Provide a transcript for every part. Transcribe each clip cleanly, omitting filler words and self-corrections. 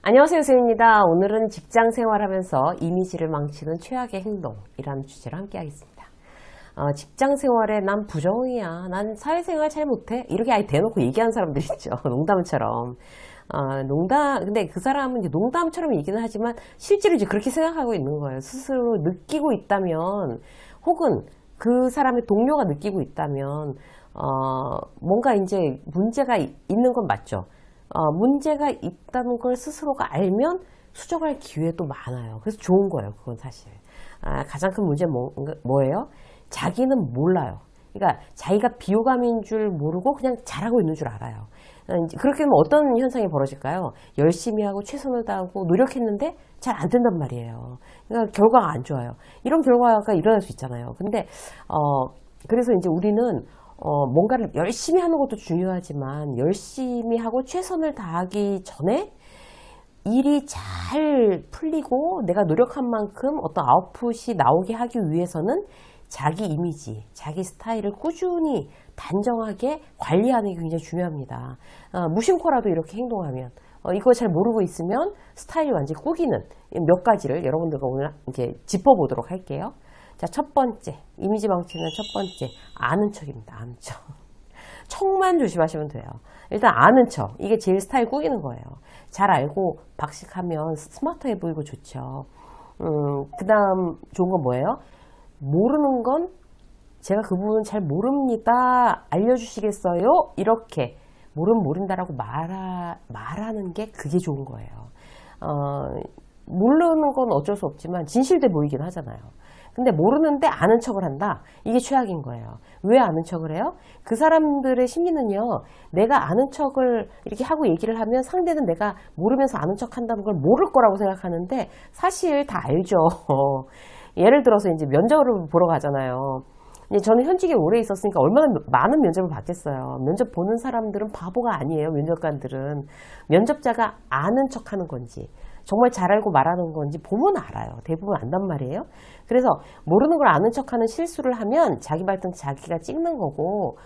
안녕하세요, 쌤입니다. 오늘은 직장 생활하면서 이미지를 망치는 최악의 행동이라는 주제로 함께 하겠습니다. 직장 생활에 난 부정이야, 난 사회생활 잘 못해, 이렇게 아예 대놓고 얘기하는 사람들 있죠. 농담처럼. 근데 그 사람은 이제 농담처럼 얘기는 하지만 실제로 이제 그렇게 생각하고 있는 거예요. 스스로 느끼고 있다면, 혹은 그 사람의 동료가 느끼고 있다면, 뭔가 이제 문제가 있는 건 맞죠. 문제가 있다는 걸 스스로가 알면 수정할 기회도 많아요. 그래서 좋은 거예요. 그건 사실. 가장 큰 문제는 뭐예요? 자기는 몰라요. 그러니까 자기가 비호감인 줄 모르고 그냥 잘하고 있는 줄 알아요. 그렇게 되면 어떤 현상이 벌어질까요? 열심히 하고 최선을 다하고 노력했는데 잘 안 된단 말이에요. 그러니까 결과가 안 좋아요. 이런 결과가 일어날 수 있잖아요. 근데 그래서 이제 우리는 뭔가를 열심히 하는 것도 중요하지만 열심히 하고 최선을 다하기 전에 일이 잘 풀리고 내가 노력한 만큼 어떤 아웃풋이 나오게 하기 위해서는 자기 이미지, 자기 스타일을 꾸준히 단정하게 관리하는 게 굉장히 중요합니다. 무심코라도 이렇게 행동하면 이거 잘 모르고 있으면 스타일이 완전히 꾸기는 몇 가지를 여러분들과 오늘 이제 짚어보도록 할게요. 자, 첫 번째, 이미지 망치는 첫 번째, 아는 척입니다. 아는 척. 척만 조심하시면 돼요. 일단 아는 척. 이게 제일 스타일 꾸기는 거예요. 잘 알고 박식하면 스마트해 보이고 좋죠. 그 다음 좋은 건 뭐예요? 모르는 건 제가 그 부분 잘 모릅니다. 알려주시겠어요? 이렇게 모른다라고 말하는 게 그게 좋은 거예요. 모르는 건 어쩔 수 없지만 진실돼 보이긴 하잖아요. 근데 모르는데 아는 척을 한다? 이게 최악인 거예요. 왜 아는 척을 해요? 그 사람들의 심리는요, 내가 아는 척을 이렇게 하고 얘기를 하면 상대는 내가 모르면서 아는 척 한다는 걸 모를 거라고 생각하는데 사실 다 알죠. 예를 들어서 이제 면접을 보러 가잖아요. 저는 현직에 오래 있었으니까 얼마나 많은 면접을 봤겠어요. 면접 보는 사람들은 바보가 아니에요. 면접관들은. 면접자가 아는 척 하는 건지 정말 잘 알고 말하는 건지 보면 알아요. 대부분 안단 말이에요. 그래서 모르는 걸 아는 척하는 실수를 하면 자기 발등 자기가 찍는 거고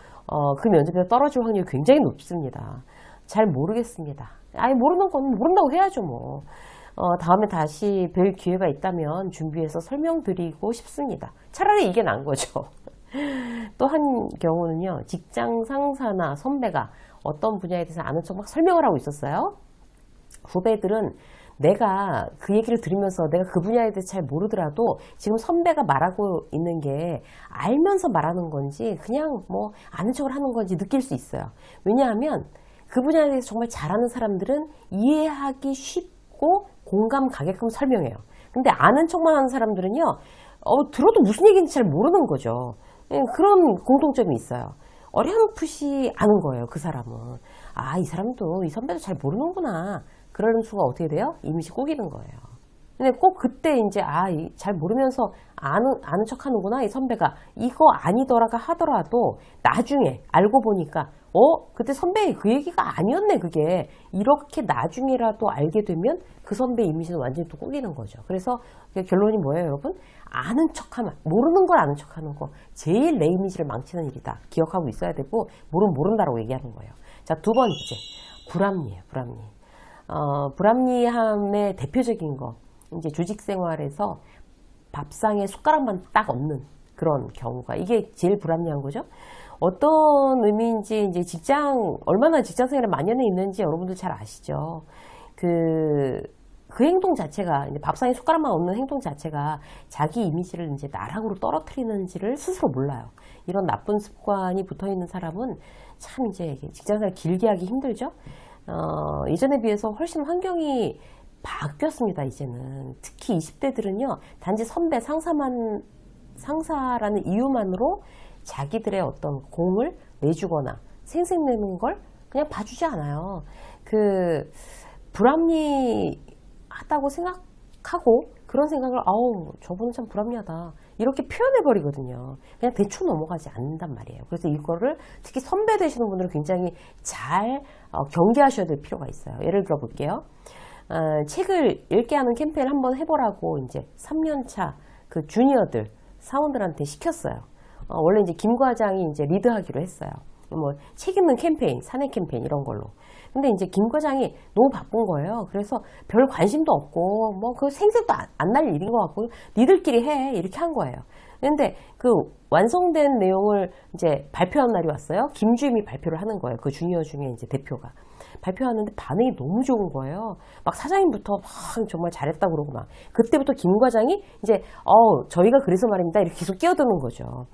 그 면접에서 떨어질 확률이 굉장히 높습니다. 잘 모르겠습니다. 아니 모르는 건 모른다고 해야죠 뭐. 다음에 다시 뵐 기회가 있다면 준비해서 설명드리고 싶습니다. 차라리 이게 나은 거죠. 또 한 경우는요. 직장 상사나 선배가 어떤 분야에 대해서 아는 척 막 설명을 하고 있었어요. 후배들은 내가 그 얘기를 들으면서 내가 그 분야에 대해서 잘 모르더라도 지금 선배가 말하고 있는 게 알면서 말하는 건지 그냥 뭐 아는 척을 하는 건지 느낄 수 있어요. 왜냐하면 그 분야에 대해서 정말 잘하는 사람들은 이해하기 쉽고 공감 가게끔 설명해요. 근데 아는 척만 하는 사람들은요, 들어도 무슨 얘기인지 잘 모르는 거죠. 그런 공통점이 있어요. 어렴풋이 아는 거예요, 그 사람은. 이 사람도, 이 선배도 잘 모르는구나. 그러는 순간 어떻게 돼요? 이미지 꾸기는 거예요. 근데 꼭 그때 이제, 잘 모르면서 아는 척 하는구나, 이 선배가. 이거 아니더라가 하더라도 나중에 알고 보니까, 그때 선배 그 얘기가 아니었네, 그게. 이렇게 나중에라도 알게 되면 그 선배 이미지는 완전히 또 꾸기는 거죠. 그래서 결론이 뭐예요, 여러분? 아는 척하면, 모르는 걸 아는 척하는 거. 제일 내 이미지를 망치는 일이다. 기억하고 있어야 되고, 모른다라고 얘기하는 거예요. 자, 두 번째. 불합리해요, 불합리. 불합리함의 대표적인 거. 이제 조직 생활에서 밥상에 숟가락만 딱 얹는 그런 경우가. 이게 제일 불합리한 거죠. 어떤 의미인지 이제 얼마나 직장 생활에 만연해 있는지 여러분들 잘 아시죠. 그 행동 자체가, 이제 밥상에 숟가락만 얹는 행동 자체가 자기 이미지를 이제 나락으로 떨어뜨리는지를 스스로 몰라요. 이런 나쁜 습관이 붙어 있는 사람은 참 이제 직장 생활 길게 하기 힘들죠. 예전에 비해서 훨씬 환경이 바뀌었습니다, 이제는. 특히 20대들은요, 단지 선배, 상사라는 이유만으로 자기들의 어떤 공을 내주거나 생색내는 걸 그냥 봐주지 않아요. 불합리하다고 생각하고 그런 생각을 저분은 참 불합리하다 이렇게 표현해버리거든요. 그냥 대충 넘어가지 않는단 말이에요. 그래서 이거를 특히 선배 되시는 분들은 굉장히 잘 경계하셔야 될 필요가 있어요. 예를 들어 볼게요. 책을 읽게 하는 캠페인을 한번 해보라고 이제 3년차 그 주니어들 사원들한테 시켰어요. 원래 이제 김 과장이 이제 리드하기로 했어요. 뭐 책 읽는 캠페인, 사내 캠페인 이런 걸로. 근데 이제 김 과장이 너무 바쁜 거예요. 그래서 별 관심도 없고 뭐 그 생색도 안 날 일인 것 같고 니들끼리 해 이렇게 한 거예요. 근데 그 완성된 내용을 이제 발표한 날이 왔어요. 김주임이 발표를 하는 거예요. 그 주니어 중에 이제 대표가. 발표하는데 반응이 너무 좋은 거예요. 막 사장님부터 막 정말 잘했다 그러고 막. 그때부터 김 과장이 이제, 저희가 그래서 말입니다. 이렇게 계속 끼어드는 거죠.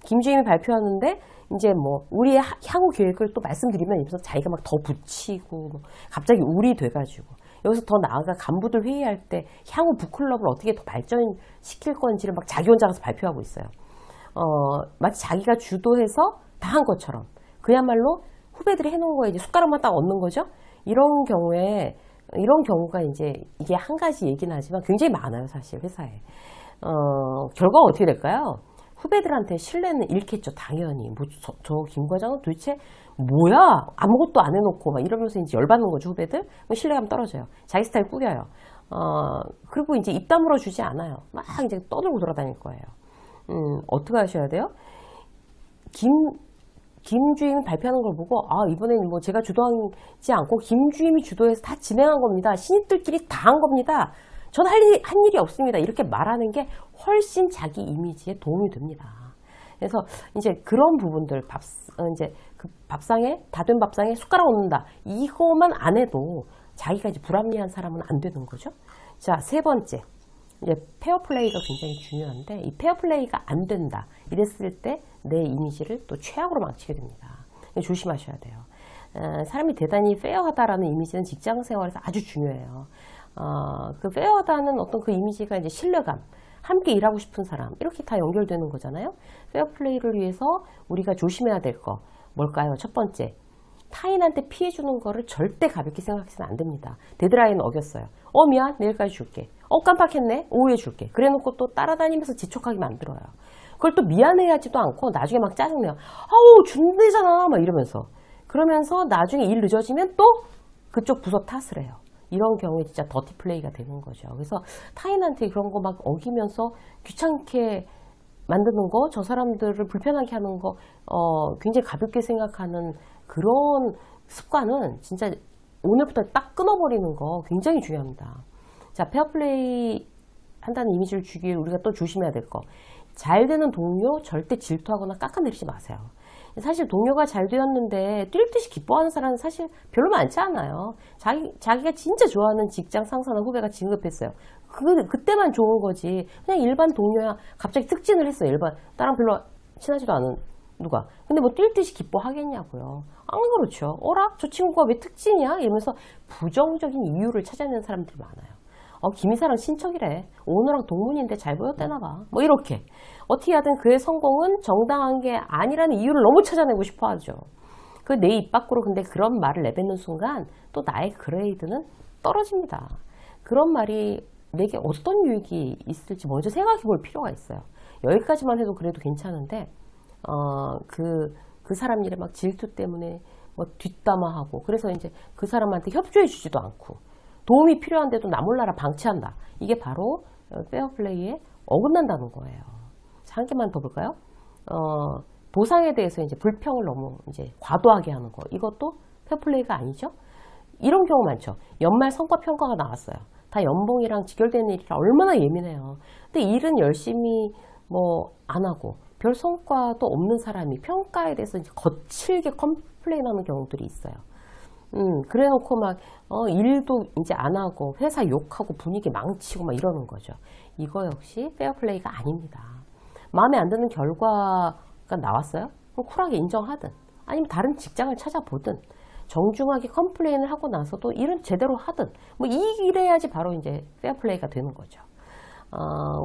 김주임이 발표하는데, 이제 뭐, 우리의 향후 계획을 또 말씀드리면, 이러면서 자기가 막 더 붙이고, 뭐 갑자기 울이 돼가지고. 여기서 더 나아가 간부들 회의할 때 향후 북클럽을 어떻게 더 발전시킬 건지를 막 자기 혼자 가서 발표하고 있어요. 마치 자기가 주도해서 다 한 것처럼. 그야말로 후배들이 해놓은 거에 이제 숟가락만 딱 얹는 거죠. 이런 경우가 이제 이게 한 가지 얘기는 하지만 굉장히 많아요, 사실 회사에. 결과가 어떻게 될까요? 후배들한테 신뢰는 잃겠죠, 당연히. 뭐, 저 김 과장은 도대체 뭐야? 아무것도 안 해놓고 막 이러면서 이제 열받는 거죠, 후배들. 신뢰감 떨어져요. 자기 스타일 꾸겨요. 그리고 이제 입 다물어 주지 않아요. 막 이제 떠들고 돌아다닐 거예요. 어떻게 하셔야 돼요? 김주임이 발표하는 걸 보고, 이번에는 뭐 제가 주도하지 않고 김주임이 주도해서 다 진행한 겁니다. 신입들끼리 다 한 겁니다. 전 한 일이 없습니다. 이렇게 말하는 게 훨씬 자기 이미지에 도움이 됩니다. 그래서 이제 그런 부분들, 이제 그 다 된 밥상에 숟가락 얹는다. 이거만 안 해도 자기가 이제 불합리한 사람은 안 되는 거죠. 자, 세 번째. 이제 페어플레이가 굉장히 중요한데, 이 페어플레이가 안 된다. 이랬을 때 내 이미지를 또 최악으로 망치게 됩니다. 조심하셔야 돼요. 사람이 대단히 페어하다라는 이미지는 직장 생활에서 아주 중요해요. 그 페어하다는 어떤 그 이미지가 이제 신뢰감, 함께 일하고 싶은 사람, 이렇게 다 연결되는 거잖아요. 페어플레이를 위해서 우리가 조심해야 될 거 뭘까요? 첫 번째, 타인한테 피해 주는 거를 절대 가볍게 생각해서는 안 됩니다. 데드라인 어겼어요. 미안, 내일까지 줄게. 깜빡했네, 오후에 줄게. 그래 놓고 또 따라다니면서 재촉하게 만들어요. 그걸 또 미안해하지도 않고 나중에 막 짜증내요. 준대잖아 막 이러면서. 그러면서 나중에 일 늦어지면 또 그쪽 부서 탓을 해요. 이런 경우에 진짜 더티 플레이가 되는 거죠. 그래서 타인한테 그런 거 막 어기면서 귀찮게 만드는 거, 저 사람들을 불편하게 하는 거, 굉장히 가볍게 생각하는 그런 습관은 진짜 오늘부터 딱 끊어버리는 거 굉장히 중요합니다. 자, 페어플레이 한다는 이미지를 주기 위해 우리가 또 조심해야 될 거. 잘 되는 동료 절대 질투하거나 깎아내리지 마세요. 사실 동료가 잘 되었는데 뛸 듯이 기뻐하는 사람은 사실 별로 많지 않아요. 자기가 진짜 좋아하는 직장 상사나 후배가 진급했어요. 그때만 좋은 거지. 그냥 일반 동료야. 갑자기 특진을 했어요. 나랑 별로 친하지도 않은 누가. 근데 뭐 뛸 듯이 기뻐하겠냐고요. 안 그렇죠. 저 친구가 왜 특진이야? 이러면서 부정적인 이유를 찾아내는 사람들이 많아요. 김이사랑 친척이래. 오너랑 동문인데 잘 보였대나 봐. 뭐 이렇게. 어떻게 하든 그의 성공은 정당한 게 아니라는 이유를 너무 찾아내고 싶어 하죠. 그 내 입 밖으로 근데 그런 말을 내뱉는 순간 또 나의 그레이드는 떨어집니다. 그런 말이 내게 어떤 유익이 있을지 먼저 생각해 볼 필요가 있어요. 여기까지만 해도 그래도 괜찮은데 그 사람 일에 막 질투 때문에 뭐 뒷담화하고 그래서 이제 그 사람한테 협조해 주지도 않고 도움이 필요한데도 나 몰라라 방치한다. 이게 바로 페어플레이에 어긋난다는 거예요. 자, 한 개만 더 볼까요? 보상에 대해서 이제 불평을 너무 이제 과도하게 하는 거. 이것도 페어플레이가 아니죠? 이런 경우 많죠. 연말 성과 평가가 나왔어요. 다 연봉이랑 직결되는 일이라 얼마나 예민해요. 근데 일은 열심히 뭐 안 하고 별 성과도 없는 사람이 평가에 대해서 이제 거칠게 컴플레인하는 경우들이 있어요. 그래 놓고 막, 일도 이제 안 하고, 회사 욕하고 분위기 망치고 막 이러는 거죠. 이거 역시 페어플레이가 아닙니다. 마음에 안 드는 결과가 나왔어요? 그럼 쿨하게 인정하든, 아니면 다른 직장을 찾아보든, 정중하게 컴플레인을 하고 나서도 일은 제대로 하든, 뭐 이래야지 바로 이제 페어플레이가 되는 거죠.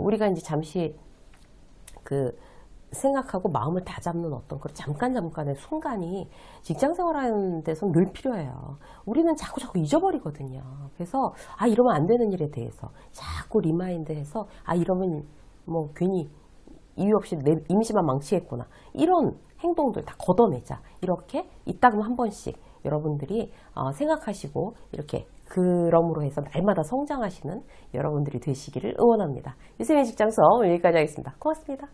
우리가 이제 잠시 생각하고 마음을 다잡는 어떤 그런 잠깐의 순간이 직장 생활하는 데서는 늘 필요해요. 우리는 자꾸 잊어버리거든요. 그래서 이러면 안 되는 일에 대해서 자꾸 리마인드해서 이러면 뭐 괜히 이유 없이 내 이미지만 망치겠구나. 이런 행동들 다 걷어내자. 이렇게 이따금 한 번씩 여러분들이 생각하시고 이렇게 그럼으로 해서 날마다 성장하시는 여러분들이 되시기를 응원합니다. 유세민 직장 수업 여기까지 하겠습니다. 고맙습니다.